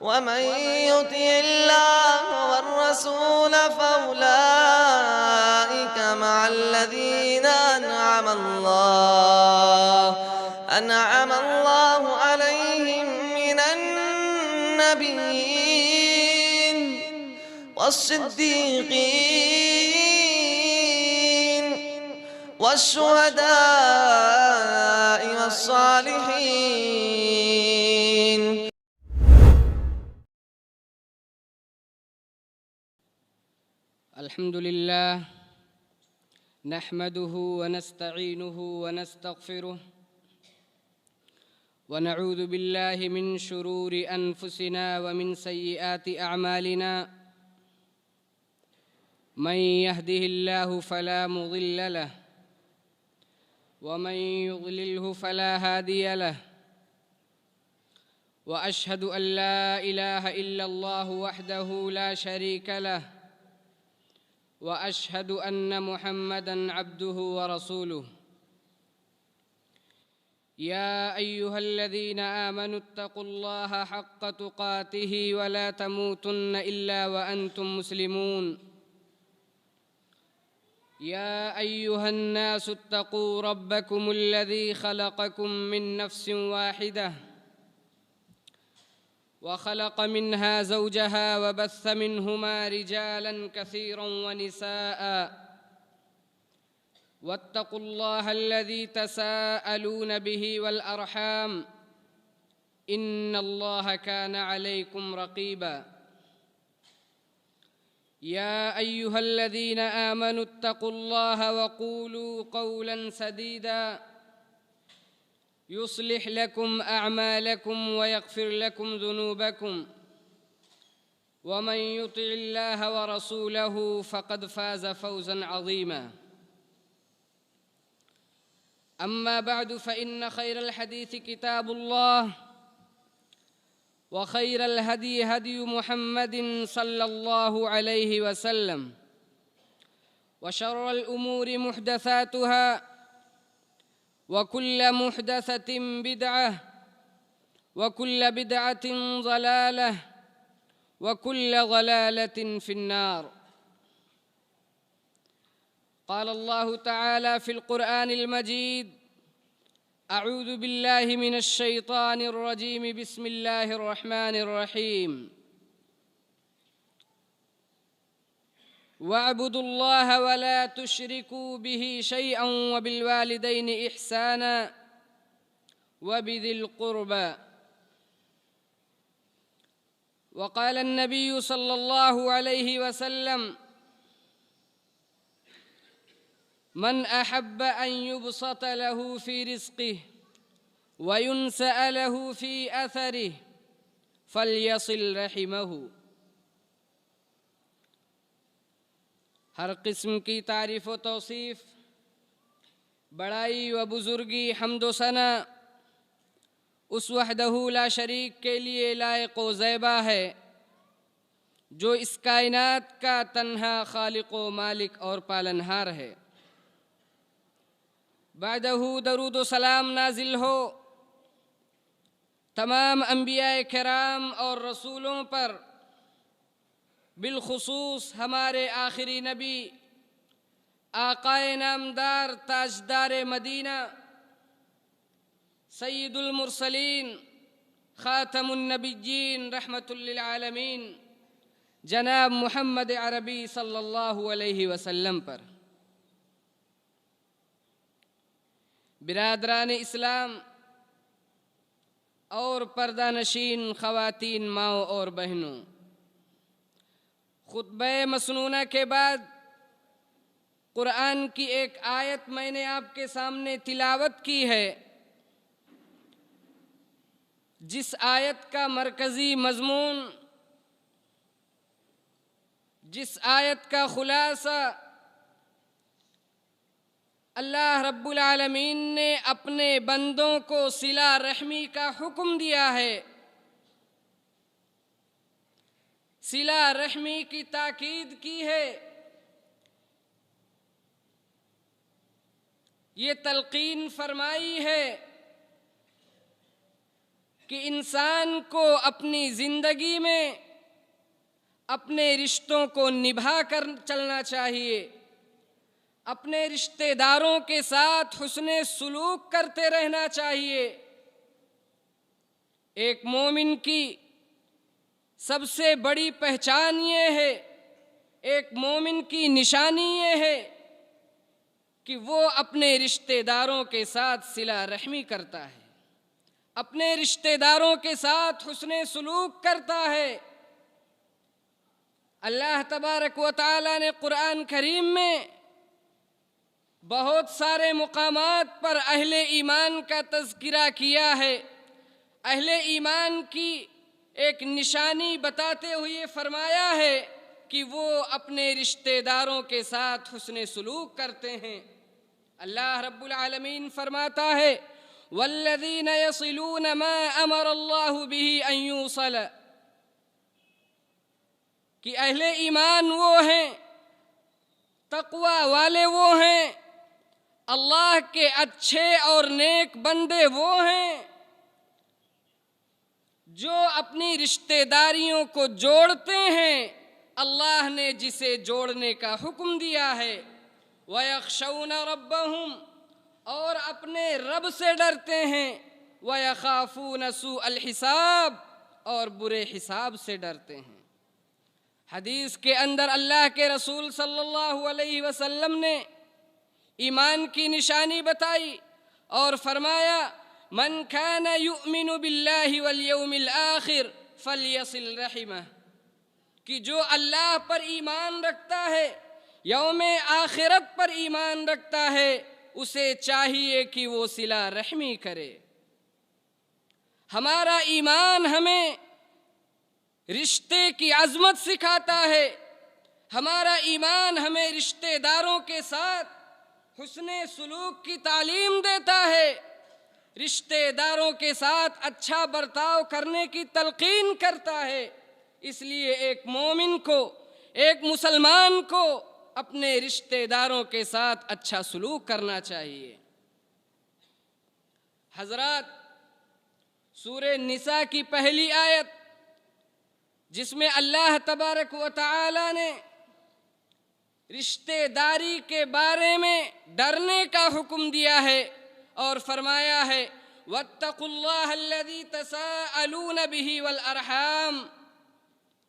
ومن يطع الله والرسول فأولئك مع الذين أنعم الله عليهم من النبيين والصديقين والشهداء والصالحين. الحمد لله نحمده ونستعينه ونستغفره ونعوذ بالله من شرور أنفسنا ومن سيئات أعمالنا. من يهده الله فلا مضل له ومن يضلله فلا هادي له. وأشهد أن لا إله إلا الله وحده لا شريك له وأشهد أن محمدًا عبده ورسوله. يا أيها الذين آمنوا اتقوا الله حق تقاته ولا تموتن إلا وأنتم مسلمون. يا أيها الناس اتقوا ربكم الذي خلقكم من نفس واحدة وخلق منها زوجها وبث منهما رجالا كثيرا ونساء. واتقوا الله الذي تساءلون به والأرحام إن الله كان عليكم رقيبا. يا أيها الذين آمنوا اتقوا الله وقولوا قولا سديدا يصلح لكم أعمالكم ويغفر لكم ذنوبكم ومن يطع الله ورسوله فقد فاز فوزا عظيما. أما بعد فإن خير الحديث كتاب الله وخير الهدي هدي محمد صلى الله عليه وسلم وشر الأمور محدثاتها وكل محدثة بدعة وكل بدعة ضلالة وكل ضلالة في النار. قال الله تعالى في القرآن المجيد: أعوذ بالله من الشيطان الرجيم بسم الله الرحمن الرحيم واعبدوا الله ولا تشركوا به شيئا وبالوالدين إحسانا وبذي القربى. وقال النبي صلى الله عليه وسلم: من أحب أن يبسط له في رزقه وينسأ له في أثره فليصل رحمه. ہر قسم کی تعریف و توصیف، بڑائی و بزرگی، حمد و ثنا اس وحدہ لا شریک کے لیے لائق و زیبا ہے جو اس کائنات کا تنہا خالق و مالک اور پالنہار ہے۔ بعدہ درود و سلام نازل ہو تمام انبیاء کرام اور رسولوں پر، بالخصوص ہمارے آخری نبی آقائے نامدار تاجدار مدینہ سید المرسلین خاتم النبیین رحمت للعالمین جناب محمد عربی صلی اللہ علیہ وسلم پر۔ برادران اسلام اور پردہ نشین خواتین، ماؤں اور بہنوں، خطبہ مسنونہ کے بعد قرآن کی ایک آیت میں نے آپ کے سامنے تلاوت کی ہے، جس آیت کا مرکزی مضمون، جس آیت کا خلاصہ اللہ رب العالمین نے اپنے بندوں کو صلہ رحمی کا حکم دیا ہے، صلہ رحمی کی تاکید کی ہے، یہ تلقین فرمائی ہے کہ انسان کو اپنی زندگی میں اپنے رشتوں کو نبھا کر چلنا چاہیے، اپنے رشتہ داروں کے ساتھ حسن سلوک کرتے رہنا چاہیے۔ ایک مومن کی سب سے بڑی پہچان یہ ہے، ایک مومن کی نشانی یہ ہے کہ وہ اپنے رشتہ داروں کے ساتھ صلہ رحمی کرتا ہے، اپنے رشتہ داروں کے ساتھ حسن سلوک کرتا ہے۔ اللہ تبارک و تعالی نے قرآن کریم میں بہت سارے مقامات پر اہل ایمان کا تذکرہ کیا ہے۔ اہل ایمان کی ایک نشانی بتاتے ہوئے فرمایا ہے کہ وہ اپنے رشتہ داروں کے ساتھ حسن سلوک کرتے ہیں۔ اللہ رب العالمین فرماتا ہے والذین یصلون ما امر اللہ بہ ان یوصل، کہ اہل ایمان وہ ہیں، تقوی والے وہ ہیں، اللہ کے اچھے اور نیک بندے وہ ہیں جو اپنی رشتہ داریوں کو جوڑتے ہیں، اللہ نے جسے جوڑنے کا حکم دیا ہے۔ وَيَخْشَوْنَ رَبَّهُمْ، اور اپنے رب سے ڈرتے ہیں۔ وَيَخَافُونَ سُوءَ الْحِسَابِ، اور برے حساب سے ڈرتے ہیں۔ حدیث کے اندر اللہ کے رسول صلی اللہ علیہ وسلم نے ایمان کی نشانی بتائی اور فرمایا من کان یؤمن باللہ والیوم الآخر فلیصل رحمہ، کہ جو اللہ پر ایمان رکھتا ہے، یوم آخرت پر ایمان رکھتا ہے، اسے چاہیے کہ وہ صلہ رحمی کرے۔ ہمارا ایمان ہمیں رشتے کی عظمت سکھاتا ہے، ہمارا ایمان ہمیں رشتہ داروں کے ساتھ حسن سلوک کی تعلیم دیتا ہے، رشتہ داروں کے ساتھ اچھا برتاؤ کرنے کی تلقین کرتا ہے۔ اس لیے ایک مومن کو، ایک مسلمان کو اپنے رشتہ داروں کے ساتھ اچھا سلوک کرنا چاہیے۔ حضرات، سورہ نساء کی پہلی آیت جس میں اللہ تبارک و تعالی نے رشتہ داری کے بارے میں ڈرنے کا حکم دیا ہے اور فرمایا ہے وَاتَّقُوا اللَّهَ الَّذِي تَسَاءَلُونَ بِهِ وَالْأَرْحَامَ،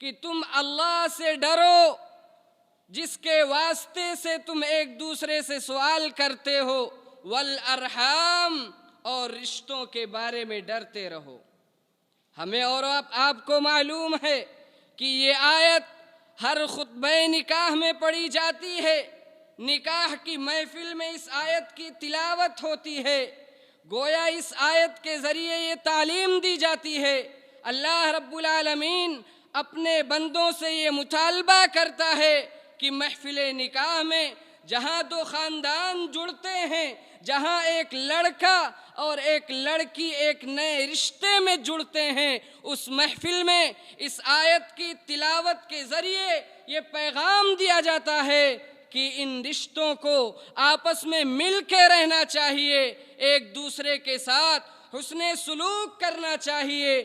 کہ تم اللہ سے ڈرو جس کے واسطے سے تم ایک دوسرے سے سوال کرتے ہو، والارحام، اور رشتوں کے بارے میں ڈرتے رہو۔ ہمیں اور آپ کو معلوم ہے کہ یہ آیت ہر خطبہ نکاح میں پڑھی جاتی ہے، نکاح کی محفل میں اس آیت کی تلاوت ہوتی ہے، گویا اس آیت کے ذریعے یہ تعلیم دی جاتی ہے۔ اللہ رب العالمین اپنے بندوں سے یہ مطالبہ کرتا ہے کہ محفل نکاح میں جہاں دو خاندان جڑتے ہیں، جہاں ایک لڑکا اور ایک لڑکی ایک نئے رشتے میں جڑتے ہیں، اس محفل میں اس آیت کی تلاوت کے ذریعے یہ پیغام دیا جاتا ہے کہ ان رشتوں کو آپس میں مل کے رہنا چاہیے، ایک دوسرے کے ساتھ حسن سلوک کرنا چاہیے۔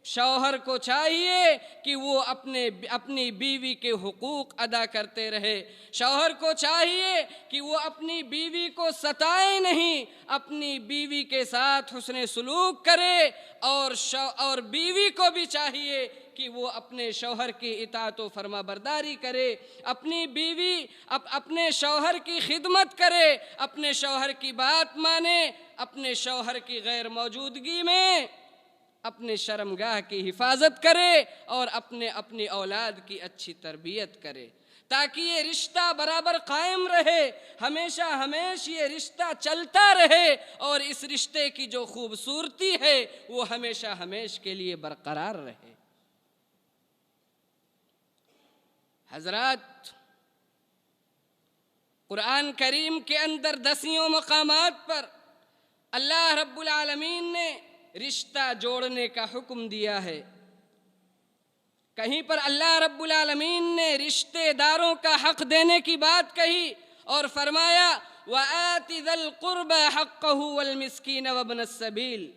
شوہر کو چاہیے کہ وہ اپنی بیوی کے حقوق ادا کرتے رہے، شوہر کو چاہیے کہ وہ اپنی بیوی کو ستائے نہیں، اپنی بیوی کے ساتھ حسن سلوک کرے، اور بیوی کو بھی چاہیے کہ وہ اپنے شوہر کی اطاعت و فرما برداری کرے، اپنی بیوی اپنے شوہر کی خدمت کرے، اپنے شوہر کی بات مانے، اپنے شوہر کی غیر موجودگی میں اپنے شرمگاہ کی حفاظت کرے اور اپنی اولاد کی اچھی تربیت کرے، تاکہ یہ رشتہ برابر قائم رہے، ہمیشہ یہ رشتہ چلتا رہے، اور اس رشتے کی جو خوبصورتی ہے وہ ہمیشہ کے لیے برقرار رہے۔ حضرات، قرآن کریم کے اندر 10 مقامات پر اللہ رب العالمین نے رشتہ جوڑنے کا حکم دیا ہے۔ کہیں پر اللہ رب العالمین نے رشتہ داروں کا حق دینے کی بات کہی اور فرمایا وَآتِ ذَا الْقُرْبَى حَقَّهُ وَالْمِسْكِينَ وَابْنَ السَّبِيلِ،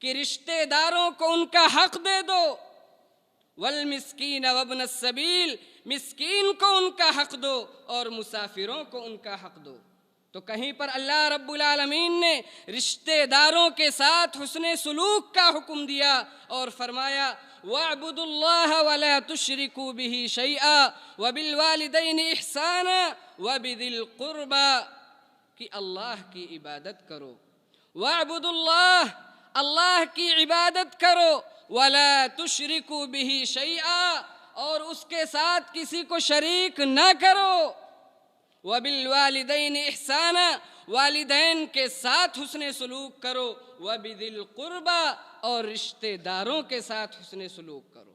کہ رشتہ داروں کو ان کا حق دے دو، والمسکین وابن السبیل، مسکین کو ان کا حق دو اور مسافروں کو ان کا حق دو۔ تو کہیں پر اللہ رب العالمین نے رشتہ داروں کے ساتھ حسن سلوک کا حکم دیا اور فرمایا وَاعْبُدُوا اللَّهَ وَلَا تُشْرِكُوا بِهِ شَيْئًا وَبِالْوَالِدَيْنِ إِحْسَانًا وَبِذِي الْقُرْبَى، کہ اللہ کی عبادت کرو۔ وَاعْبُدُوا اللَّهَ، اللہ کی عبادت کرو، وَلَا تُشْرِكُوا بِهِ شَيْئًا، اور اس کے ساتھ کسی کو شریک نہ کرو۔ وَبِالْوَالِدَيْنِ إِحْسَانًا، والدین کے ساتھ حسن سلوک کرو۔ وَبِذِي الْقُرْبَى، اور رشتہ داروں کے ساتھ حسن سلوک کرو۔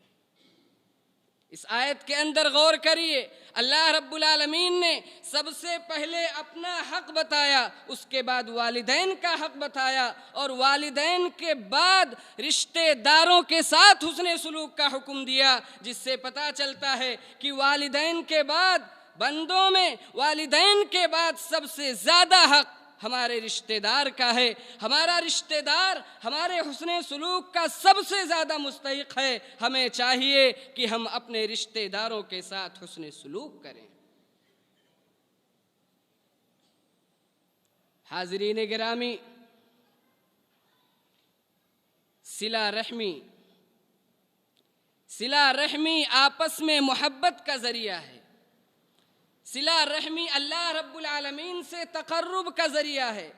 اس آیت کے اندر غور کریے، اللہ رب العالمین نے سب سے پہلے اپنا حق بتایا، اس کے بعد والدین کا حق بتایا، اور والدین کے بعد رشتہ داروں کے ساتھ حسن سلوک کا حکم دیا، جس سے پتہ چلتا ہے کہ والدین کے بعد بندوں میں، والدین کے بعد سب سے زیادہ حق ہمارے رشتہ دار کا ہے۔ ہمارا رشتہ دار ہمارے حسن سلوک کا سب سے زیادہ مستحق ہے۔ ہمیں چاہیے کہ ہم اپنے رشتہ داروں کے ساتھ حسن سلوک کریں۔ حاضرین گرامی، صلہ رحمی آپس میں محبت کا ذریعہ ہے۔ صلہ رحمی اللہ رب العالمین سے تقرب کا ذریعہ ہے۔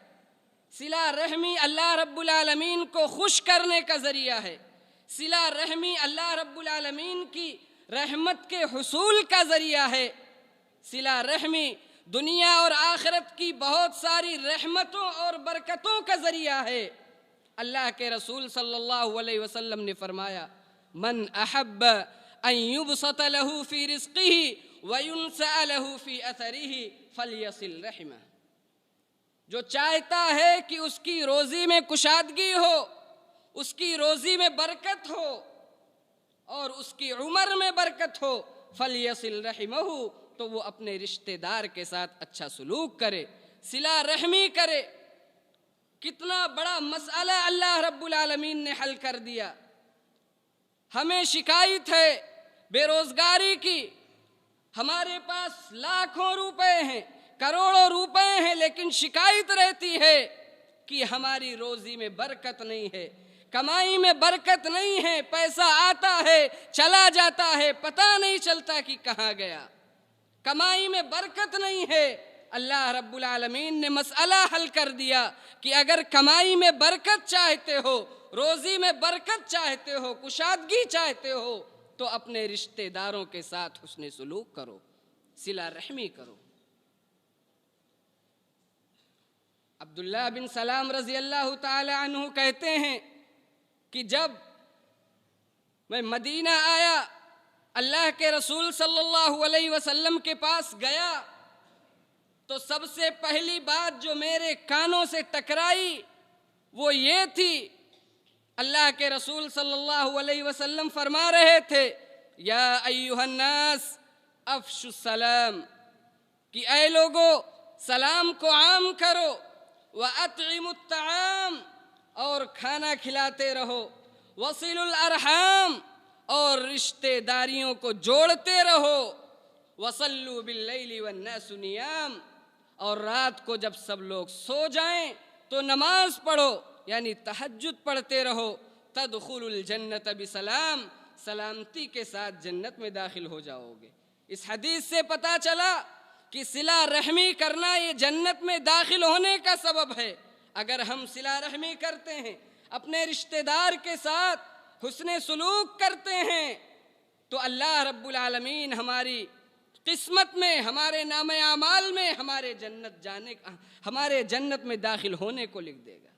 صلہ رحمی اللہ رب العالمین کو خوش کرنے کا ذریعہ ہے۔ صلہ رحمی اللہ رب العالمین کی رحمت کے حصول کا ذریعہ ہے۔ صلہ رحمی دنیا اور آخرت کی بہت ساری رحمتوں اور برکتوں کا ذریعہ ہے۔ اللہ کے رسول صلی اللہ علیہ وسلم نے فرمایا من احب ان یبسط له فی رزقہ وَيُنْسَأَ لَهُ فِي أَثَرِهِ فَلْيَصِلْ رَحِمَهُ، جو چاہتا ہے کہ اس کی روزی میں کشادگی ہو، اس کی روزی میں برکت ہو اور اس کی عمر میں برکت ہو، فَلْيَصِلْ رَحِمَهُ، تو وہ اپنے رشتہ دار کے ساتھ اچھا سلوک کرے، صلہ رحمی کرے۔ کتنا بڑا مسئلہ اللہ رب العالمین نے حل کر دیا۔ ہمیں شکایت ہے بے روزگاری کی، ہمارے پاس لاکھوں روپے ہیں، کروڑوں روپے ہیں، لیکن شکایت رہتی ہے کہ ہماری روزی میں برکت نہیں ہے، کمائی میں برکت نہیں ہے، پیسہ آتا ہے چلا جاتا ہے، پتہ نہیں چلتا کہ کہاں گیا، کمائی میں برکت نہیں ہے۔ اللہ رب العالمین نے مسئلہ حل کر دیا کہ اگر کمائی میں برکت چاہتے ہو، روزی میں برکت چاہتے ہو، کشادگی چاہتے ہو، تو اپنے رشتہ داروں کے ساتھ حسن سلوک کرو، صلہ رحمی کرو۔ عبداللہ بن سلام رضی اللہ تعالی عنہ کہتے ہیں کہ جب میں مدینہ آیا، اللہ کے رسول صلی اللہ علیہ وسلم کے پاس گیا، تو سب سے پہلی بات جو میرے کانوں سے ٹکرائی وہ یہ تھی، اللہ کے رسول صلی اللہ علیہ وسلم فرما رہے تھے یا ایھا الناس افشوا السلام، کہ اے لوگو سلام کو عام کرو، وَأَطْعِمُوا الطَّعَامَ، اور کھانا کھلاتے رہو، وَصِلُوا الْأَرْحَامَ، اور رشتہ داریوں کو جوڑتے رہو، وَصَلُّوا بِاللَّيْلِ وَالنَّاسُ نِيَامٌ، اور رات کو جب سب لوگ سو جائیں تو نماز پڑھو، یعنی تہجد پڑھتے رہو، تدخلوا الجنت بسلام، سلامتی کے ساتھ جنت میں داخل ہو جاؤ گے۔ اس حدیث سے پتہ چلا کہ صلہ رحمی کرنا یہ جنت میں داخل ہونے کا سبب ہے۔ اگر ہم صلہ رحمی کرتے ہیں، اپنے رشتہ دار کے ساتھ حسن سلوک کرتے ہیں، تو اللہ رب العالمین ہماری قسمت میں، ہمارے نام اعمال میں ہمارے جنت میں داخل ہونے کو لکھ دے گا۔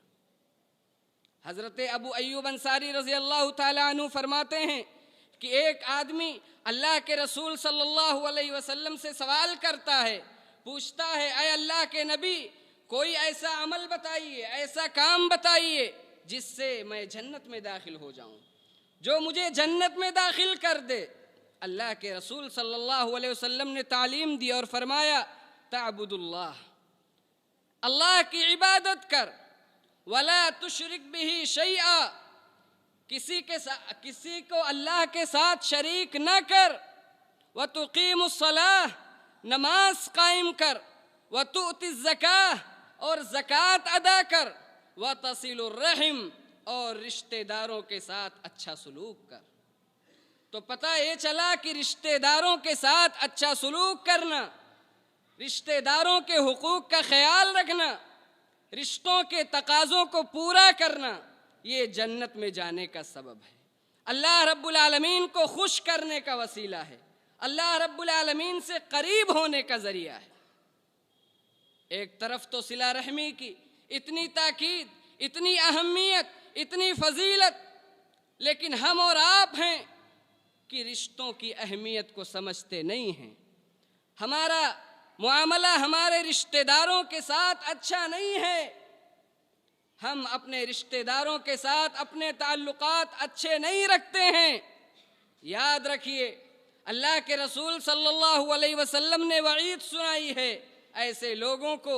حضرت ابو ایوب انصاری رضی اللہ تعالی عنہ فرماتے ہیں کہ ایک آدمی اللہ کے رسول صلی اللہ علیہ وسلم سے سوال کرتا ہے، پوچھتا ہے اے اللہ کے نبی کوئی ایسا عمل بتائیے، ایسا کام بتائیے جس سے میں جنت میں داخل ہو جاؤں، جو مجھے جنت میں داخل کر دے۔ اللہ کے رسول صلی اللہ علیہ وسلم نے تعلیم دی اور فرمایا تعبد اللہ، اللہ کی عبادت کر، ولا تشرک بہ شیئا، کسی کو اللہ کے ساتھ شریک نہ کر، وتقیم الصلاۃ، نماز قائم کر، وتؤتی الزکاۃ، اور زکوٰۃ ادا کر، وتصل الرحم، اور رشتہ داروں کے ساتھ اچھا سلوک کر۔ تو پتہ یہ چلا کہ رشتہ داروں کے ساتھ اچھا سلوک کرنا، رشتہ داروں کے حقوق کا خیال رکھنا، رشتوں کے تقاضوں کو پورا کرنا، یہ جنت میں جانے کا سبب ہے، اللہ رب العالمین کو خوش کرنے کا وسیلہ ہے، اللہ رب العالمین سے قریب ہونے کا ذریعہ ہے۔ ایک طرف تو صلہ رحمی کی اتنی تاکید، اتنی اہمیت، اتنی فضیلت، لیکن ہم اور آپ ہیں کہ رشتوں کی اہمیت کو سمجھتے نہیں ہیں، ہمارا معاملہ ہمارے رشتہ داروں کے ساتھ اچھا نہیں ہے، ہم اپنے رشتہ داروں کے ساتھ اپنے تعلقات اچھے نہیں رکھتے ہیں۔ یاد رکھیے، اللہ کے رسول صلی اللہ علیہ وسلم نے وعید سنائی ہے ایسے لوگوں کو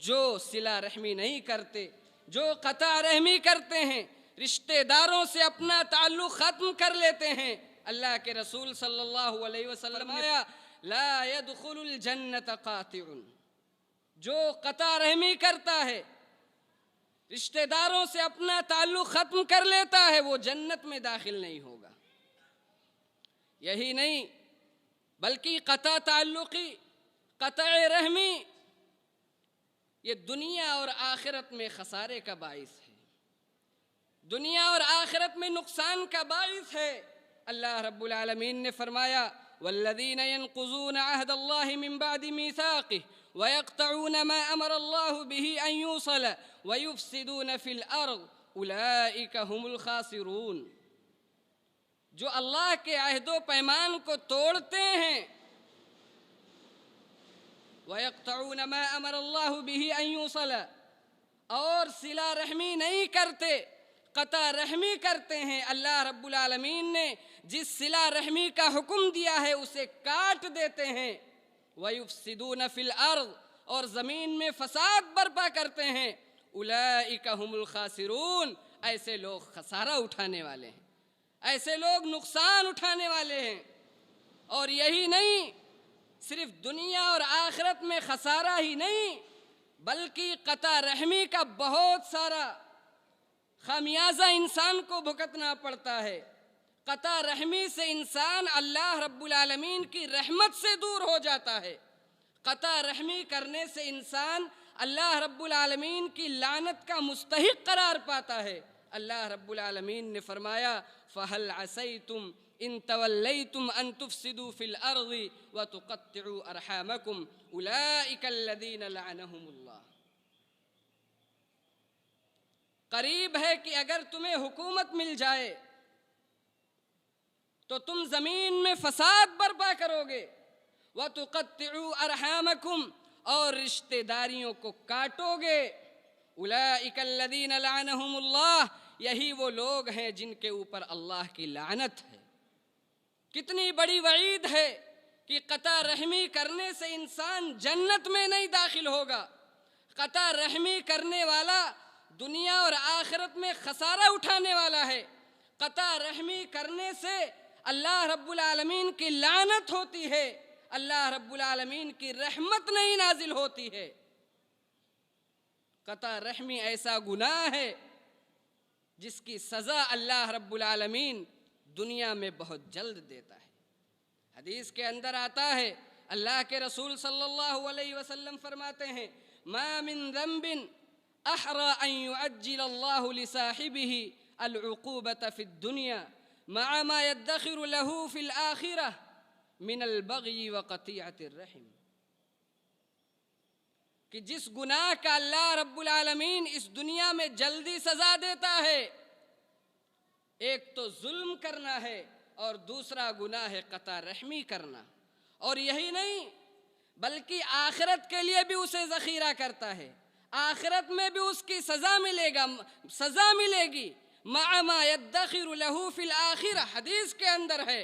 جو صلہ رحمی نہیں کرتے، جو قطع رحمی کرتے ہیں، رشتہ داروں سے اپنا تعلق ختم کر لیتے ہیں۔ اللہ کے رسول صلی اللہ علیہ وسلم نے فرمایا لا يدخل الجنت قاطع، جو قطع رحمی کرتا ہے، رشتہ داروں سے اپنا تعلق ختم کر لیتا ہے، وہ جنت میں داخل نہیں ہوگا۔ یہی نہیں بلکہ قطع تعلقی، قطع رحمی، یہ دنیا اور آخرت میں خسارے کا باعث ہے، دنیا اور آخرت میں نقصان کا باعث ہے۔ اللہ رب العالمین نے فرمایا والذین ينقضون عہد اللہ من بعد میثاقہ ويقطعون ما امر اللہ به ان یوصل ويفسدون في الارض اولئک هم الخاسرون، جو اللہ کے عہد و پیمان کو توڑتے ہیں، وَيَقْطَعُونَ مَا أَمَرَ اللَّهُ بِهِ أَن يُوصَلَ، اور صلہ رحمی نہیں کرتے، قطع رحمی کرتے ہیں۔ اللہ رب العالمین نے جس صلہ رحمی کا حکم دیا ہے اسے کاٹ دیتے ہیں۔ وَيُفْسِدُونَ فِي الْأَرْضِ، اور زمین میں فساد برپا کرتے ہیں۔ أُولَئِكَ هُمُ الْخَاسِرُونَ، ایسے لوگ خسارہ اٹھانے والے ہیں، ایسے لوگ نقصان اٹھانے والے ہیں۔ اور یہی نہیں، صرف دنیا اور آخرت میں خسارہ ہی نہیں بلکہ قطع رحمی کا بہت سارا خمیازہ انسان کو بھگتنا پڑتا ہے۔ قطع رحمی سے انسان اللہ رب العالمین کی رحمت سے دور ہو جاتا ہے، قطع رحمی کرنے سے انسان اللہ رب العالمین کی لعنت کا مستحق قرار پاتا ہے۔ اللہ رب العالمین نے فرمایا فَهَلْ عَسَيْتُمْ ان تولیتم ان تفسدوا فی الارض وتقطعوا ارحامکم اولئک الذین لعنہم اللہ۔ قریب ہے کہ اگر تمہیں حکومت مل جائے تو تم زمین میں فساد برپا کرو گے، وتقطعوا ارحامکم، اور رشتہ داریوں کو کاٹو گے۔ اولئک الذین لعنہم اللہ، یہی وہ لوگ ہیں جن کے اوپر اللہ کی لعنت ہے۔ کتنی بڑی وعید ہے کہ قطع رحمی کرنے سے انسان جنت میں نہیں داخل ہوگا، قطع رحمی کرنے والا دنیا اور آخرت میں خسارہ اٹھانے والا ہے، قطع رحمی کرنے سے اللہ رب العالمین کی لعنت ہوتی ہے، اللہ رب العالمین کی رحمت نہیں نازل ہوتی ہے۔ قطع رحمی ایسا گناہ ہے جس کی سزا اللہ رب العالمین دنیا میں بہت جلد دیتا ہے۔ حدیث کے اندر آتا ہے، اللہ کے رسول صلی اللہ علیہ وسلم فرماتے ہیں ما من ذنب احرى ان يعجل الله لصاحبه العقوبة في الدنيا مع ما يدخر له في الآخرة من البغي وقطيعة الرحم، کہ جس گناہ کا اللہ رب العالمین اس دنیا میں جلدی سزا دیتا ہے، ایک تو ظلم کرنا ہے اور دوسرا گناہ ہے قطع رحمی کرنا۔ اور یہی نہیں بلکہ آخرت کے لیے بھی اسے ذخیرہ کرتا ہے، آخرت میں بھی اس کی سزا ملے گی، مع ما يدخر له فی الآخرہ، حدیث کے اندر ہے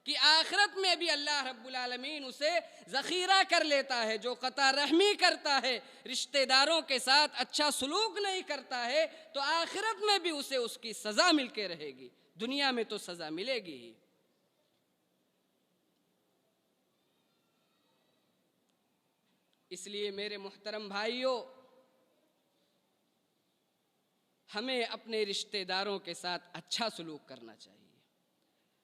کہ آخرت میں بھی اللہ رب العالمین اسے ذخیرہ کر لیتا ہے۔ جو قطع رحمی کرتا ہے، رشتہ داروں کے ساتھ اچھا سلوک نہیں کرتا ہے، تو آخرت میں بھی اسے اس کی سزا مل کے رہے گی، دنیا میں تو سزا ملے گی ہی۔ اس لیے میرے محترم بھائیوں، ہمیں اپنے رشتہ داروں کے ساتھ اچھا سلوک کرنا چاہیے،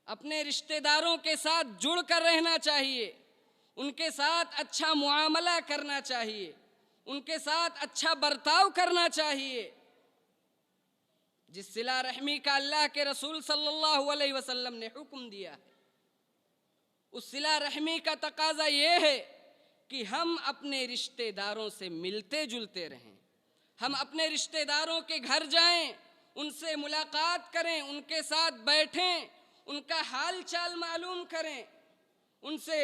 اپنے رشتہ داروں کے ساتھ جڑ کر رہنا چاہیے، ان کے ساتھ اچھا معاملہ کرنا چاہیے، ان کے ساتھ اچھا برتاؤ کرنا چاہیے۔ جس صلہ رحمی کا اللہ کے رسول صلی اللہ علیہ وسلم نے حکم دیا ہے، اس صلہ رحمی کا تقاضا یہ ہے کہ ہم اپنے رشتہ داروں سے ملتے جلتے رہیں، ہم اپنے رشتہ داروں کے گھر جائیں، ان سے ملاقات کریں، ان کے ساتھ بیٹھیں، ان کا حال چال معلوم کریں، ان سے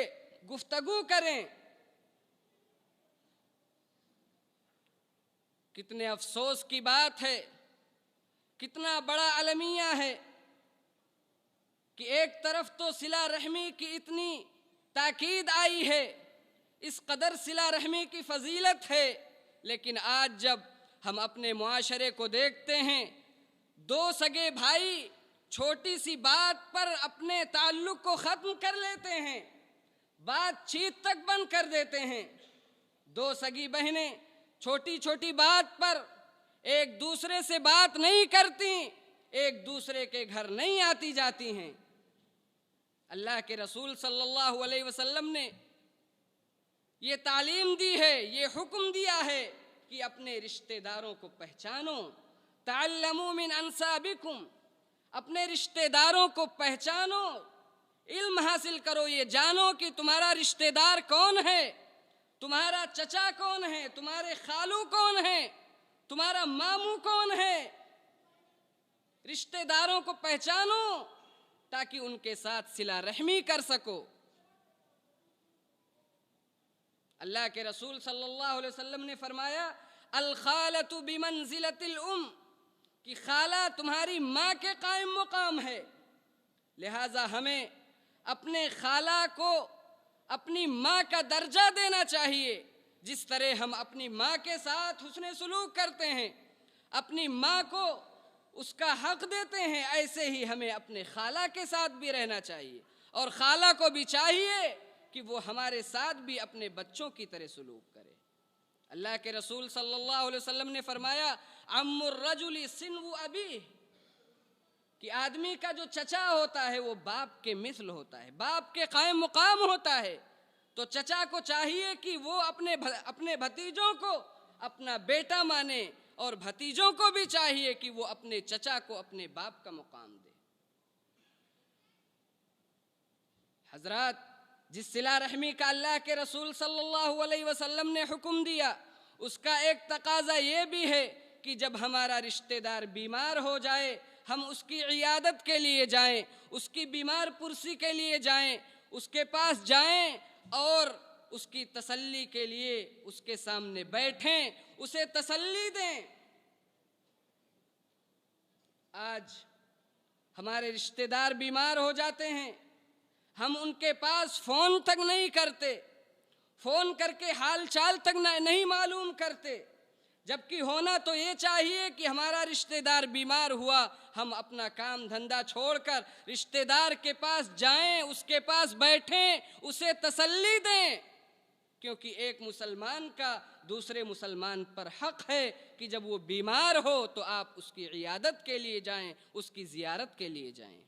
گفتگو کریں۔ کتنے افسوس کی بات ہے، کتنا بڑا المیہ ہے کہ ایک طرف تو صلہ رحمی کی اتنی تاکید آئی ہے، اس قدر صلہ رحمی کی فضیلت ہے، لیکن آج جب ہم اپنے معاشرے کو دیکھتے ہیں، دو سگے بھائی چھوٹی سی بات پر اپنے تعلق کو ختم کر لیتے ہیں، بات چیت تک بند کر دیتے ہیں۔ دو سگی بہنیں چھوٹی چھوٹی بات پر ایک دوسرے سے بات نہیں کرتی، ایک دوسرے کے گھر نہیں آتی جاتی ہیں۔ اللہ کے رسول صلی اللہ علیہ وسلم نے یہ تعلیم دی ہے، یہ حکم دیا ہے کہ اپنے رشتہ داروں کو پہچانو، تعلموا من انسابکم، اپنے رشتہ داروں کو پہچانو، علم حاصل کرو، یہ جانو کہ تمہارا رشتہ دار کون ہے، تمہارا چچا کون ہے، تمہارے خالو کون ہے، تمہارا ماموں کون ہے۔ رشتہ داروں کو پہچانو تاکہ ان کے ساتھ صلہ رحمی کر سکو۔ اللہ کے رسول صلی اللہ علیہ وسلم نے فرمایا، الخالۃ بمنزلۃ الام، کہ خالہ تمہاری ماں کے قائم مقام ہے، لہٰذا ہمیں اپنے خالہ کو اپنی ماں کا درجہ دینا چاہیے۔ جس طرح ہم اپنی ماں کے ساتھ حسن سلوک کرتے ہیں، اپنی ماں کو اس کا حق دیتے ہیں، ایسے ہی ہمیں اپنے خالہ کے ساتھ بھی رہنا چاہیے، اور خالہ کو بھی چاہیے کہ وہ ہمارے ساتھ بھی اپنے بچوں کی طرح سلوک کرے۔ اللہ کے رسول صلی اللہ علیہ وسلم نے فرمایا، عم الرجل سنو ابیہ، کہ آدمی کا جو چچا ہوتا ہے وہ باپ کے مثل ہوتا ہے، باپ کے قائم مقام ہوتا ہے۔ تو چچا کو چاہیے کہ وہ اپنے بھتیجوں کو اپنا بیٹا مانے، اور بھتیجوں کو بھی چاہیے کہ وہ اپنے چچا کو اپنے باپ کا مقام دے۔ حضرات، جس صلہ رحمی کا اللہ کے رسول صلی اللہ علیہ وسلم نے حکم دیا، اس کا ایک تقاضا یہ بھی ہے کہ جب ہمارا رشتہ دار بیمار ہو جائے، ہم اس کی عیادت کے لیے جائیں، اس کی بیمار پرسی کے لیے جائیں، اس کے پاس جائیں اور اس کی تسلی کے لیے اس کے سامنے بیٹھیں، اسے تسلی دیں۔ آج ہمارے رشتہ دار بیمار ہو جاتے ہیں، ہم ان کے پاس فون تک نہیں کرتے، فون کر کے حال چال تک نہیں معلوم کرتے، جبکہ ہونا تو یہ چاہیے کہ ہمارا رشتہ دار بیمار ہوا، ہم اپنا کام دھندا چھوڑ کر رشتہ دار کے پاس جائیں، اس کے پاس بیٹھیں، اسے تسلی دیں، کیونکہ ایک مسلمان کا دوسرے مسلمان پر حق ہے کہ جب وہ بیمار ہو تو آپ اس کی عیادت کے لیے جائیں، اس کی زیارت کے لیے جائیں۔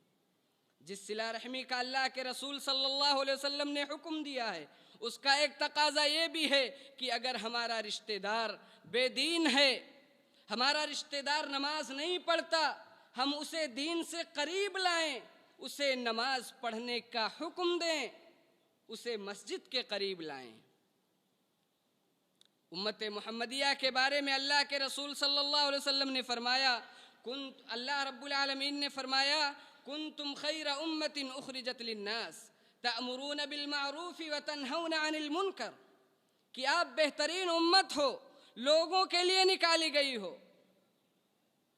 جس صلہ رحمی کا اللہ کے رسول صلی اللہ علیہ وسلم نے حکم دیا ہے، اس کا ایک تقاضا یہ بھی ہے کہ اگر ہمارا رشتہ دار بے دین ہے، ہمارا رشتہ دار نماز نہیں پڑھتا، ہم اسے دین سے قریب لائیں، اسے نماز پڑھنے کا حکم دیں، اسے مسجد کے قریب لائیں۔ امت محمدیہ کے بارے میں اللہ کے رسول صلی اللہ علیہ وسلم نے فرمایا، اللہ رب العالمین نے فرمایا، کنتم خیر امت اخرجت للناس تأمرون بالمعروف وتنہون عن المنکر، کہ آپ بہترین امت ہو، لوگوں کے لیے نکالی گئی ہو۔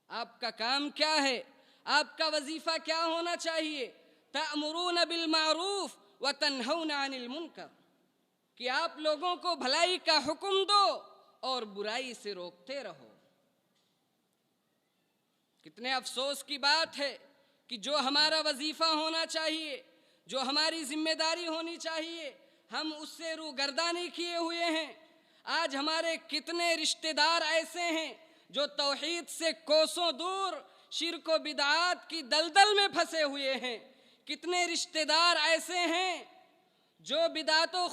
آپ کا کام کیا ہے؟ آپ کا وظیفہ کیا ہونا چاہیے؟ تأمرون بالمعروف وتنہون عن المنکر، کہ آپ لوگوں کو بھلائی کا حکم دو اور برائی سے روکتے رہو۔ کتنے افسوس کی بات ہے کہ جو ہمارا وظیفہ ہونا چاہیے، جو ہماری ذمہ داری ہونی چاہیے، ہم اس سے روگردانی کیے ہوئے ہیں۔ آج ہمارے کتنے رشتہ دار ایسے ہیں جو توحید سے کوسوں دور شرک و بدعات کی دلدل میں پھنسے ہوئے ہیں۔ کتنے رشتہ دار ایسے ہیں جو بدعات و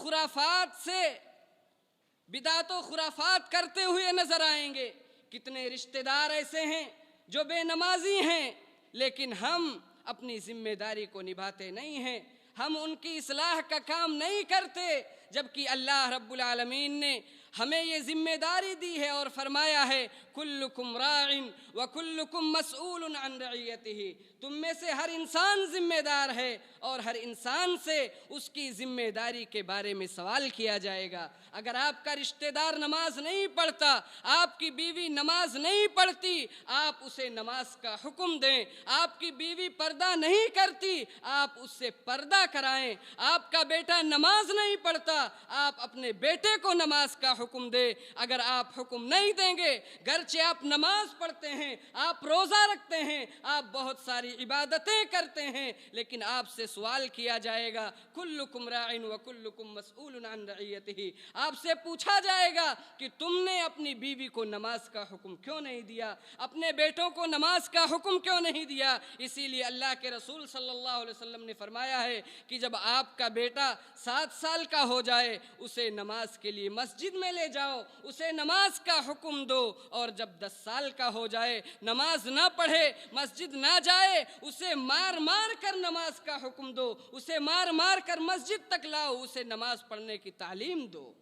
خرافات کرتے ہوئے نظر آئیں گے۔ کتنے رشتہ دار ایسے ہیں جو بے نمازی ہیں، لیکن ہم اپنی ذمہ داری کو نبھاتے نہیں ہیں، ہم ان کی اصلاح کا کام نہیں کرتے، جبکہ اللہ رب العالمین نے ہمیں یہ ذمہ داری دی ہے اور فرمایا ہے کلکم راع وکلکم مسئول عن رعیتہ، تم میں سے ہر انسان ذمہ دار ہے اور ہر انسان سے اس کی ذمہ داری کے بارے میں سوال کیا جائے گا۔ اگر آپ کا رشتہ دار نماز نہیں پڑھتا، آپ کی بیوی نماز نہیں پڑھتی، آپ اسے نماز کا حکم دیں۔ آپ کی بیوی پردہ نہیں کرتی، آپ اس سے پردہ کرائیں۔ آپ کا بیٹا نماز نہیں پڑھتا، آپ اپنے بیٹے کو نماز کا حکم دیں۔ اگر آپ حکم نہیں دیں گے، گرچہ آپ نماز پڑھتے ہیں، آپ روزہ رکھتے ہیں، آپ بہت ساری عبادتیں کرتے ہیں، لیکن آپ سے سوال کیا جائے گا کلکم راع وکلکم مسئول عن رعیتہ، آپ سے پوچھا جائے گا کہ تم نے اپنی بیوی کو نماز کا حکم کیوں نہیں دیا، اپنے بیٹوں کو نماز کا حکم کیوں نہیں دیا۔ اسی لیے اللہ کے رسول صلی اللہ علیہ وسلم نے فرمایا ہے کہ جب آپ کا بیٹا 7 سال کا ہو جائے، اسے نماز کے لیے مسجد میں لے جاؤ، اسے نماز کا حکم دو، اور جب 10 سال کا ہو جائے، نماز نہ پڑھے، مسجد نہ جائے، اسے مار مار کر نماز کا حکم دو، اسے مار مار کر مسجد تک لاؤ، اسے نماز پڑھنے کی تعلیم دو۔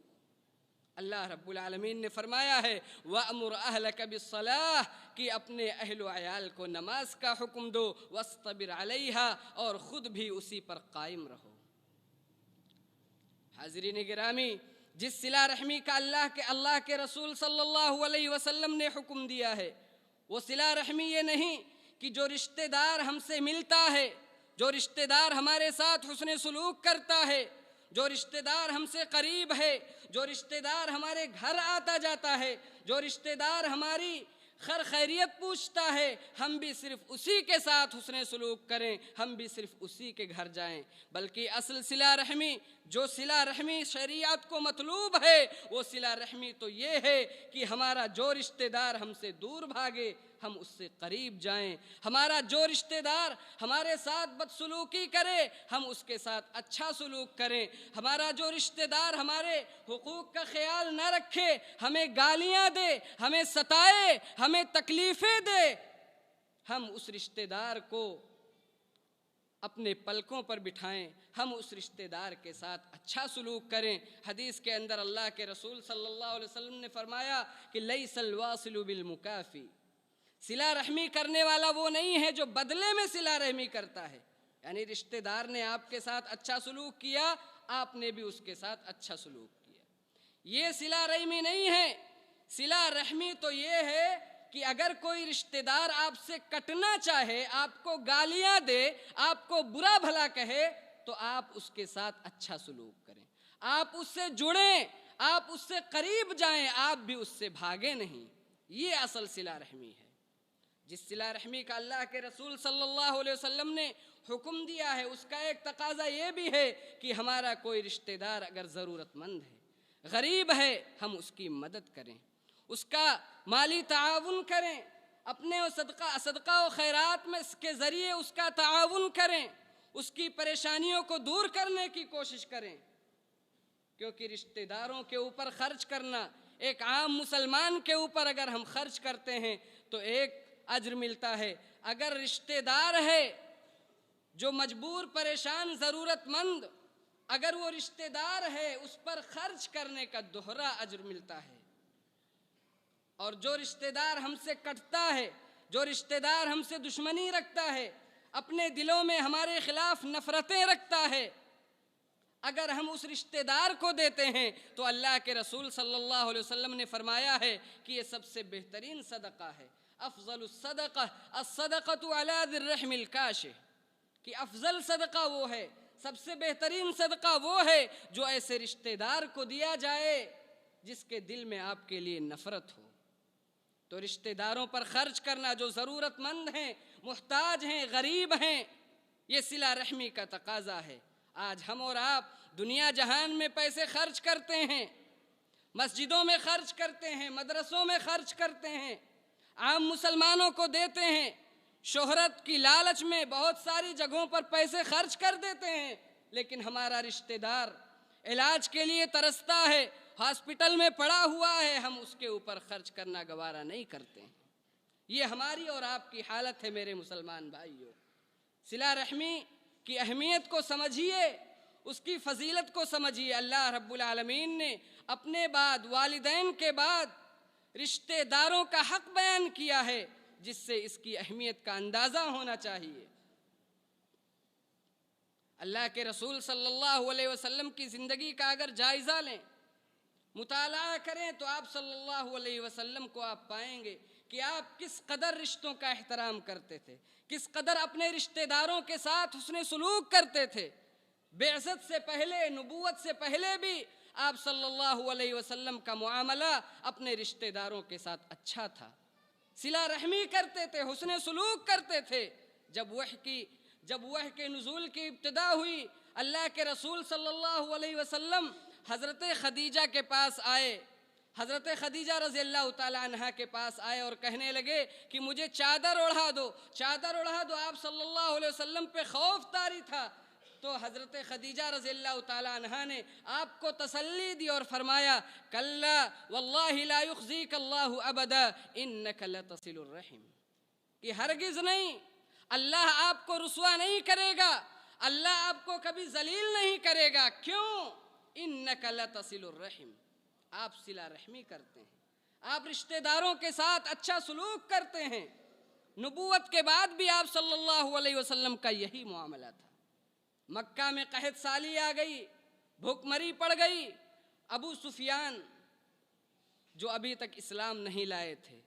اللہ رب العالمین نے فرمایا ہے وَأْمُرْ أَهْلَكَ بِالصَّلَاةِ، کہ اپنے اہل و عیال کو نماز کا حکم دو، وَاسْتَبِرْ عَلَيْهَا، اور خود بھی اسی پر قائم رہو۔ حاضرین گرامی، جس صلہ رحمی کا اللہ کے رسول صلی اللہ علیہ وسلم نے حکم دیا ہے، وہ صلہ رحمی یہ نہیں کہ جو رشتہ دار ہم سے ملتا ہے، جو رشتہ دار ہمارے ساتھ حسن سلوک کرتا ہے، جو رشتہ دار ہم سے قریب ہے، جو رشتہ دار ہمارے گھر آتا جاتا ہے، جو رشتہ دار ہماری خیریت پوچھتا ہے، ہم بھی صرف اسی کے ساتھ حسن سلوک کریں، ہم بھی صرف اسی کے گھر جائیں۔ بلکہ اصل صلہ رحمی، جو صلہ رحمی شریعت کو مطلوب ہے، وہ صلہ رحمی تو یہ ہے کہ ہمارا جو رشتہ دار ہم سے دور بھاگے، ہم اس سے قریب جائیں۔ ہمارا جو رشتہ دار ہمارے ساتھ بدسلوکی کرے، ہم اس کے ساتھ اچھا سلوک کریں۔ ہمارا جو رشتہ دار ہمارے حقوق کا خیال نہ رکھے، ہمیں گالیاں دے، ہمیں ستائے، ہمیں تکلیفیں دے، ہم اس رشتہ دار کو اپنے پلکوں پر بٹھائیں، ہم اس رشتہ دار کے ساتھ اچھا سلوک کریں۔ حدیث کے اندر اللہ کے رسول صلی اللہ علیہ وسلم نے فرمایا کہ لیس الواصل بالمکافی، صلہ رحمی کرنے والا وہ نہیں ہے جو بدلے میں صلہ رحمی کرتا ہے، یعنی رشتہ دار نے آپ کے ساتھ اچھا سلوک کیا، آپ نے بھی اس کے ساتھ اچھا سلوک کیا، یہ صلہ رحمی نہیں ہے۔ صلہ رحمی تو یہ ہے کہ اگر کوئی رشتہ دار آپ سے کٹنا چاہے، آپ کو گالیاں دے، آپ کو برا بھلا کہے، تو آپ اس کے ساتھ اچھا سلوک کریں، آپ اس سے جڑیں، آپ اس سے قریب جائیں، آپ بھی اس سے بھاگیں نہیں۔ یہ اصل صلہ رحمی ہے۔ جس صلہ رحمی کا اللہ کے رسول صلی اللہ علیہ وسلم نے حکم دیا ہے، اس کا ایک تقاضا یہ بھی ہے کہ ہمارا کوئی رشتہ دار اگر ضرورت مند ہے، غریب ہے، ہم اس کی مدد کریں، اس کا مالی تعاون کریں، اپنے صدقہ و خیرات میں اس کے ذریعے اس کا تعاون کریں، اس کی پریشانیوں کو دور کرنے کی کوشش کریں، کیونکہ رشتہ داروں کے اوپر خرچ کرنا، ایک عام مسلمان کے اوپر اگر ہم خرچ کرتے ہیں تو ایک اجر ملتا ہے، اگر رشتہ دار ہے جو مجبور، پریشان، ضرورت مند، اگر وہ رشتہ دار ہے اس پر خرچ کرنے کا دوہرا اجر ملتا ہے۔ اور جو رشتہ دار ہم سے کٹتا ہے، جو رشتہ دار ہم سے دشمنی رکھتا ہے، اپنے دلوں میں ہمارے خلاف نفرتیں رکھتا ہے، اگر ہم اس رشتہ دار کو دیتے ہیں تو اللہ کے رسول صلی اللہ علیہ وسلم نے فرمایا ہے کہ یہ سب سے بہترین صدقہ ہے۔ افضل الصدقہ الصدقۃ علی ذی الرحم الکاشح، کہ افضل صدقہ وہ ہے، سب سے بہترین صدقہ وہ ہے جو ایسے رشتہ دار کو دیا جائے جس کے دل میں آپ کے لیے نفرت ہو۔ تو رشتہ داروں پر خرچ کرنا، جو ضرورت مند ہیں، محتاج ہیں، غریب ہیں، یہ صلہ رحمی کا تقاضا ہے۔ آج ہم اور آپ دنیا جہان میں پیسے خرچ کرتے ہیں، مسجدوں میں خرچ کرتے ہیں، مدرسوں میں خرچ کرتے ہیں، عام مسلمانوں کو دیتے ہیں، شہرت کی لالچ میں بہت ساری جگہوں پر پیسے خرچ کر دیتے ہیں، لیکن ہمارا رشتہ دار علاج کے لیے ترستا ہے، ہاسپٹل میں پڑا ہوا ہے، ہم اس کے اوپر خرچ کرنا گوارا نہیں کرتے ہیں۔ یہ ہماری اور آپ کی حالت ہے میرے مسلمان بھائیوں۔ صلہ رحمی کی اہمیت کو سمجھیے، اس کی فضیلت کو سمجھیے۔ اللہ رب العالمین نے اپنے بعد، والدین کے بعد رشتہ داروں کا حق بیان کیا ہے، جس سے اس کی اہمیت کا اندازہ ہونا چاہیے۔ اللہ کے رسول صلی اللہ علیہ وسلم کی زندگی کا اگر جائزہ لیں، مطالعہ کریں، تو آپ صلی اللہ علیہ وسلم کو آپ پائیں گے کہ آپ کس قدر رشتوں کا احترام کرتے تھے، کس قدر اپنے رشتہ داروں کے ساتھ حسن سلوک کرتے تھے۔ بعثت سے پہلے، نبوت سے پہلے بھی آپ صلی اللہ علیہ وسلم کا معاملہ اپنے رشتہ داروں کے ساتھ اچھا تھا، صلہ رحمی کرتے تھے، حسن سلوک کرتے تھے۔ جب وحی کے نزول کی ابتدا ہوئی، اللہ کے رسول صلی اللہ علیہ وسلم حضرت خدیجہ کے پاس آئے، حضرت خدیجہ رضی اللہ تعالیٰ عنہ کے پاس آئے اور کہنے لگے کہ مجھے چادر اوڑھا دو، چادر اوڑھا دو۔ آپ صلی اللہ علیہ وسلم پہ خوف طاری تھا، تو حضرت خدیجہ رضی اللہ تعالیٰ عنہ نے آپ کو تسلی دی اور فرمایا کلا واللہ لا یخزیک اللہ ابدا انک لتصل الرحم، کہ ہرگز نہیں، اللہ آپ کو رسوا نہیں کرے گا، اللہ آپ کو کبھی ذلیل نہیں کرے گا۔ کیوں؟ انک لتصل الرحم، آپ صلہ رحمی کرتے ہیں، آپ رشتہ داروں کے ساتھ اچھا سلوک کرتے ہیں۔ نبوت کے بعد بھی آپ صلی اللہ علیہ وسلم کا یہی معاملہ تھا۔ مکہ میں قحط سالی آ گئی، بھوک مری پڑ گئی۔ ابو سفیان جو ابھی تک اسلام نہیں لائے تھے،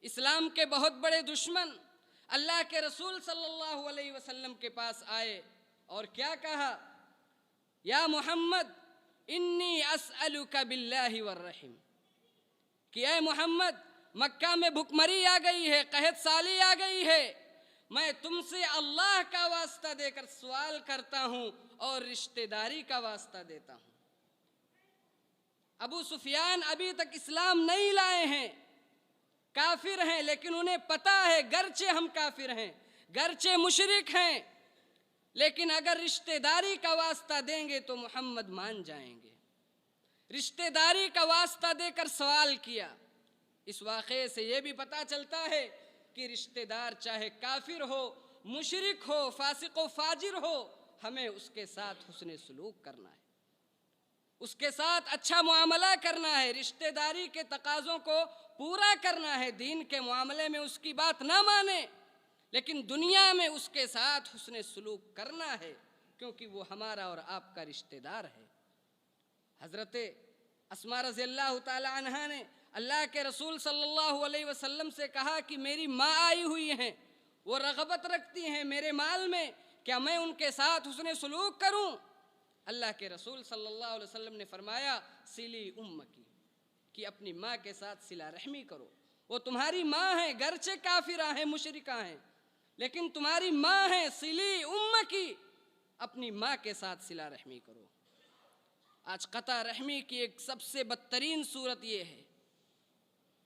اسلام کے بہت بڑے دشمن، اللہ کے رسول صلی اللہ علیہ وسلم کے پاس آئے اور کیا کہا؟ یا محمد انی اسألک باللہ والرحم، کہ اے محمد، مکہ میں بھوک مری آ گئی ہے، قحط سالی آ گئی ہے، میں تم سے اللہ کا واسطہ دے کر سوال کرتا ہوں اور رشتہ داری کا واسطہ دیتا ہوں۔ ابو سفیان ابھی تک اسلام نہیں لائے ہیں، کافر ہیں، لیکن انہیں پتہ ہے گرچہ ہم کافر ہیں، گرچہ مشرک ہیں، لیکن اگر رشتہ داری کا واسطہ دیں گے تو محمد مان جائیں گے۔ رشتہ داری کا واسطہ دے کر سوال کیا۔ اس واقعے سے یہ بھی پتہ چلتا ہے کہ رشتہ دار چاہے کافر ہو، مشرک ہو، فاسق و فاجر ہو، ہمیں اس کے ساتھ حسن سلوک کرنا ہے، اس کے ساتھ اچھا معاملہ کرنا ہے، رشتہ داری کے تقاضوں کو پورا کرنا ہے۔ دین کے معاملے میں اس کی بات نہ مانے، لیکن دنیا میں اس کے ساتھ حسن سلوک کرنا ہے، کیونکہ وہ ہمارا اور آپ کا رشتہ دار ہے۔ حضرت اسماء رضی اللہ تعالی عنہا نے اللہ کے رسول صلی اللہ علیہ وسلم سے کہا کہ میری ماں آئی ہوئی ہیں، وہ رغبت رکھتی ہیں میرے مال میں، کیا میں ان کے ساتھ حسن سلوک کروں؟ اللہ کے رسول صلی اللہ علیہ وسلم نے فرمایا سلی امکی، کہ اپنی ماں کے ساتھ صلہ رحمی کرو، وہ تمہاری ماں ہیں، گرچہ کافرہ ہیں، مشرکہ ہیں، لیکن تمہاری ماں ہیں، سلی امکی، اپنی ماں کے ساتھ صلہ رحمی کرو۔ آج قطع رحمی کی ایک سب سے بدترین صورت یہ ہے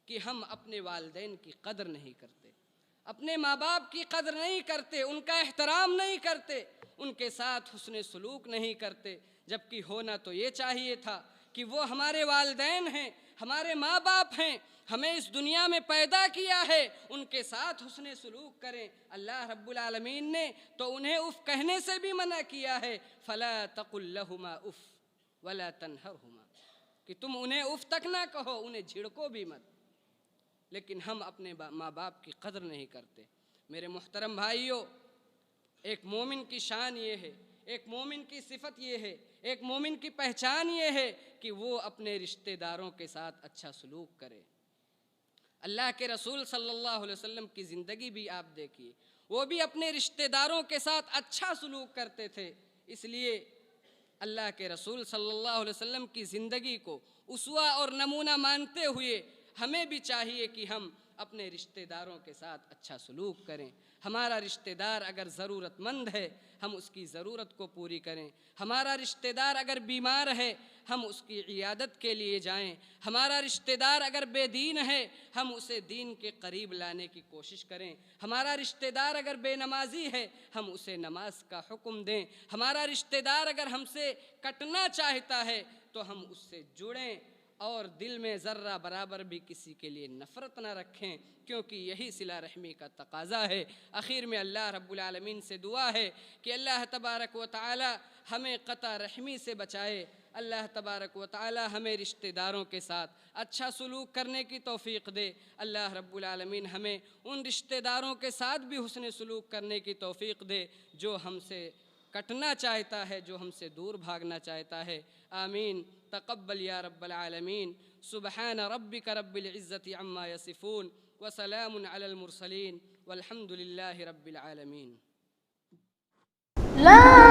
کہ ہم اپنے والدین کی قدر نہیں کرتے، اپنے ماں باپ کی قدر نہیں کرتے، ان کا احترام نہیں کرتے، ان کے ساتھ حسن سلوک نہیں کرتے، جبکہ ہونا تو یہ چاہیے تھا کہ وہ ہمارے والدین ہیں، ہمارے ماں باپ ہیں، ہمیں اس دنیا میں پیدا کیا ہے، ان کے ساتھ حسن سلوک کریں۔ اللہ رب العالمین نے تو انہیں اف کہنے سے بھی منع کیا ہے، فَلَا تَقُلْ لَهُمَا اُف وَلَا تَنْهَرْهُمَا، کہ تم انہیں اف تک نہ کہو، انہیں جھڑکو بھی مت۔ لیکن ہم اپنے ماں باپ کی قدر نہیں کرتے۔ میرے محترم بھائیوں، ایک مومن کی شان یہ ہے، ایک مومن کی صفت یہ ہے، ایک مومن کی پہچان یہ ہے کہ وہ اپنے رشتہ داروں کے ساتھ اچھا سلوک کرے۔ اللہ کے رسول صلی اللہ علیہ وسلم کی زندگی بھی آپ دیکھیے، وہ بھی اپنے رشتہ داروں کے ساتھ اچھا سلوک کرتے تھے۔ اس لیے اللہ کے رسول صلی اللہ علیہ وسلم کی زندگی کو اسوہ اور نمونہ مانتے ہوئے ہمیں بھی چاہیے کہ ہم اپنے رشتہ داروں کے ساتھ اچھا سلوک کریں۔ ہمارا رشتہ دار اگر ضرورت مند ہے ہم اس کی ضرورت کو پوری کریں۔ ہمارا رشتہ دار اگر بیمار ہے ہم اس کی عیادت کے لیے جائیں۔ ہمارا رشتہ دار اگر بے دین ہے ہم اسے دین کے قریب لانے کی کوشش کریں۔ ہمارا رشتہ دار اگر بے نمازی ہے ہم اسے نماز کا حکم دیں۔ ہمارا رشتہ دار اگر ہم سے کٹنا چاہتا ہے تو ہم اس سے جڑیں اور دل میں ذرہ برابر بھی کسی کے لیے نفرت نہ رکھیں، کیونکہ یہی صلہ رحمی کا تقاضا ہے۔ آخر میں اللہ رب العالمین سے دعا ہے کہ اللہ تبارک و تعالی ہمیں قطع رحمی سے بچائے۔ اللہ تبارک و تعالی ہمیں رشتہ داروں کے ساتھ اچھا سلوک کرنے کی توفیق دے۔ اللہ رب العالمین ہمیں ان رشتہ داروں کے ساتھ بھی حسن سلوک کرنے کی توفیق دے جو ہم سے کٹنا چاہتا ہے، جو ہم سے دور بھاگنا چاہتا ہے۔ آمین۔ تقبل یا رب العالمین۔ سبحان ربک رب العزت عما یصفون وسلام علی المرسلین والحمد للہ رب العالمین۔ لا